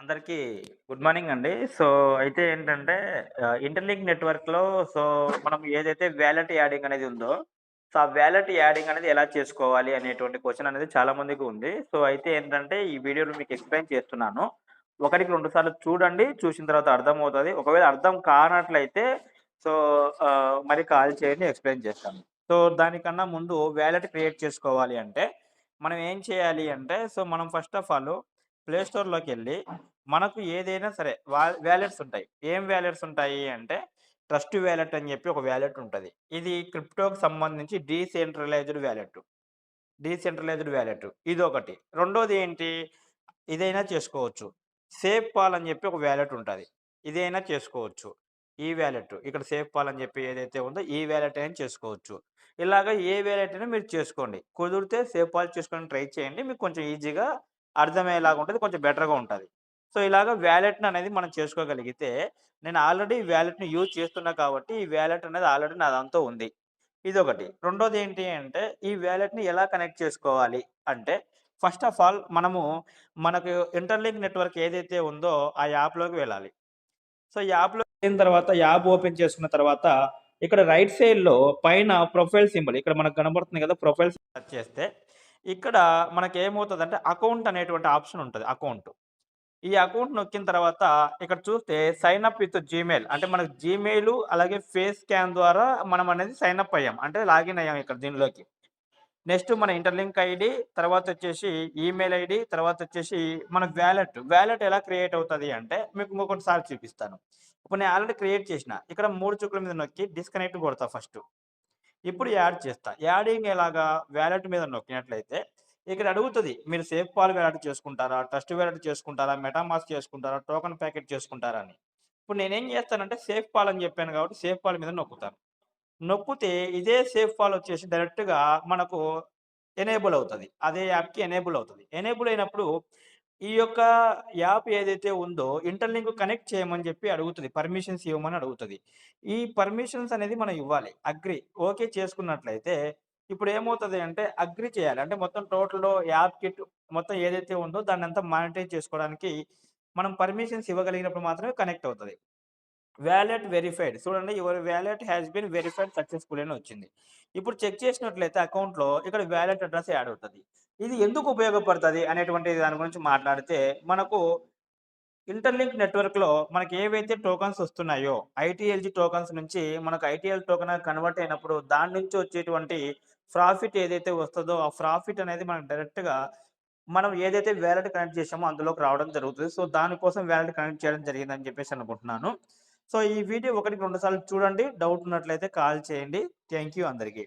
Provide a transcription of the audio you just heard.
అందరికీ good morning అండి. అయితే ఏంటంటే ఇంటర్లింక్ నెట్వర్క్‌లో సో, మనం ఏదైతే వాలెట్ యాడింగ్ అనేది ఉందో, ఆ వాలెట్ యాడింగ్ అనేది ఎలా చేసుకోవాలి అనేటువంటి క్వెషన్ అనేది చాలా మందికి ఉంది. అయితే ఏంటంటే ఈ వీడియోలో మీకు ఎక్స్‌ప్లెయిన్ చేస్తున్నాను. ఒకటికి 2 సార్లు చూడండి. చూసిన తర్వాత అర్థమవుతది. ఒకవేళ అర్థం కానట్లయితే సో, మరి కాల్ చేయండి ఎక్స్‌ప్లెయిన్ చేస్తాను. దానికన్నా ముందు వాలెట్ క్రియేట్ చేసుకోవాలి అంటే, మనం ఏం చేయాలి అంటే, మనం ఫస్ట్ ఆఫ్ ఆల్ ప్లే స్టోర్‌లోకెళ్ళి మనకు ఏదైనా సరే వాలెట్స్ ఉంటాయి. ఏం వాలెట్స్ ఉంటాయి అంటే, ట్రస్ట్ వాలెట్ అని చెప్పి ఒక వాలెట్ ఉంటది. ఇది క్రిప్టోకి సంబంధించి డీసెంట్రలైజ్డ్ వాలెట్ ఇదొకటి. రెండోది ఏంటి, ఇదైనా చేసుకోవచ్చు. సేఫ్ పాల్ అని చెప్పి ఒక వాలెట్ ఉంటది. ఇదైనా చేసుకోవచ్చు. ఈ వాలెట్ ఇక్కడ సేఫ్ పాల్ అని చెప్పి ఏదైతే ఉందో ఈ వాలెట్ అయినా చేసుకోవచ్చు. ఇలాగ ఏ వాలెట్ అయినా మీరు చేసుకోండి. కుదిరితే సేఫ్ పాల్ చేసుకోవడానికి ట్రై చేయండి. మీకు కొంచెం ఈజీగా అర్థమయ్యేలాగా ఉంటది. కొంచెం బెటర్‌గా ఉంటది. ఇలాగ వాలెట్‌ని అనేది మనం చేసుకోగలిగితే, నేను ఆల్రెడీ ఈ వాలెట్‌ని యూజ్ చేస్తున్నా కాబట్టి, ఈ వాలెట్ అనేది ఆల్రెడీ నా దాంతో ఉంది. ఇదొకటి. రెండోదేంటి అంటే, ఈ వాలెట్‌ని ఎలా కనెక్ట్ చేసుకోవాలి అంటే, ఫస్ట్ ఆఫ్ ఆల్ మనకు ఇంటర్‌లింక్ నెట్వర్క్ ఏదైతే ఉందో, ఆ యాప్‌లోకి వెళ్ళాలి. యాప్‌లోకి వెళ్ళిన తర్వాత, యాప్ ఓపెన్ చేసుకున్న తర్వాత, ఇక్కడ రైట్ సైడ్‌లో పైన ప్రొఫైల్ సింబల్ ఇక్కడ మనకు కనబడుతుంది కదా! ప్రొఫైల్ టచ్ చేస్తే, ఇక్కడ మనకేమవుతదంటే, అకౌంట్ అనేటువంటి ఆప్షన్ ఉంటది. అకౌంట్. ఈ అకౌంట్ నొక్కిన తర్వాత ఇక్కడ చూస్తే సైన్ అప్ విత్ జీమెయిల్ అంటే మనకు జీమెయిల్ అలాగే ఫేస్ స్కాన్ ద్వారా మనం అనేది సైన్ అప్ అయ్యాం. అంటే లాగిన్ అయ్యాం ఇక్కడ దీనిలోకి. నెక్స్ట్ మన ఇంటర్లింక్ ఐడీ, తర్వాతొచ్చేసి ఈమెయిల్ ఐడీ, తర్వాతొచ్చేసి మన వాలెట్. వాలెట్ ఎలా క్రియేట్ అవుతది అంటే మీకు ఇంకొకటిసారి చూపిస్తాను. ఇప్పుడు నేను ఆల్రెడీ క్రియేట్ చేసిన. ఇక్కడ 3 చుక్కల మీద నొక్కి డిస్కనెక్ట్ కొడతా ఫస్టు. ఇప్పుడు యాడ్ చేస్తా. యాడింగ్ ఎలాగా? వాలెట్ మీద నొక్కినట్లయితే ఇక్కడ అడుగుతది. మీరు సేఫ్ పాల్ వాలెట్ చేసుకుంటారా? ట్రస్ట్ వాలెట్ చేసుకుంటారా? మెటామాస్క్ చేసుకుంటారా? టోకెన్ ప్యాకెట్ చేసుకుంటారా అని. ఇప్పుడు నేనేం చేస్తానంటే సేఫ్ పాల్ అని చెప్పాను కాబట్టి సేఫ్ పాల్ మీద నొక్కుతాను. నొక్కితే ఇదే సేఫ్ పాల్ వచ్చేసి డైరెక్ట్‌గా మనకు ఎనేబుల్ అవుతది. అదే యాప్‌కి ఎనేబుల్ అవుతది. ఎనేబుల్ అయినప్పుడు ఈ యొక్క యాప్ ఏదైతే ఉందో ఇంటర్‌లింక్ కనెక్ట్ చేయమని చెప్పి అడుగుతది. పర్మిషన్స్ ఇవ్వమని అడుగుతది. ఈ పర్మిషన్స్ అనేది మనం ఇవ్వాలి. ఓకే చేసుకున్నట్లయితే ఇప్పుడు ఏమవుతది అంటే అగ్రీ చేయాలి. అంటే మొత్తం టోటల్‌లో యాప్ కిట్ మొత్తం ఏదైతే ఉందో దాన్నంతా మానిటైజ్ చేసుకోవడానికి మనం పర్మిషన్స్ ఇవ్వగలిగినప్పుడు మాత్రమే కనెక్ట్ అవుతది. Wallet verified. చూడండి your wallet has been verified successfully అని వచ్చింది. ఇప్పుడు చెక్ చేసినట్లయితే అకౌంట్‌లో ఇక్కడ వాలెట్ అడ్రెస్ యాడ్ అవుతది. ఇది ఎందుకు ఉపయోగపడతది అనేటువంటి దాని గురించి మాట్లాడితే, మనకు ఇంటర్‌లింక్ నెట్వర్క్‌లో మనకి ఏవైతే టోకెన్స్ వస్తున్నాయో, ఐటీఎల్‌జీ టోకెన్స్ నుంచి మనకు ఐటీఎల్ టోకెన్‌గా కన్వర్ట్ అయినప్పుడు దాని నుంచి వచ్చేటువంటి ప్రాఫిట్ ఏదైతే వస్తదో, ఆ ప్రాఫిట్ అనేది మనకు డైరెక్ట్‌గా మనం ఏదైతే వాలెట్ కనెక్ట్ చేసామో అందులోకి రావడం జరుగుతది. దానికోసం వాలెట్ కనెక్ట్ చేయడం జరిగిందని చెప్పేసి అనుకుంటున్నాను. ఈ వీడియో 1, 2 సార్లు చూడండి. డౌట్ ఉన్నట్లయితే కాల్ చేయండి. థాంక్ యూ అందరికి.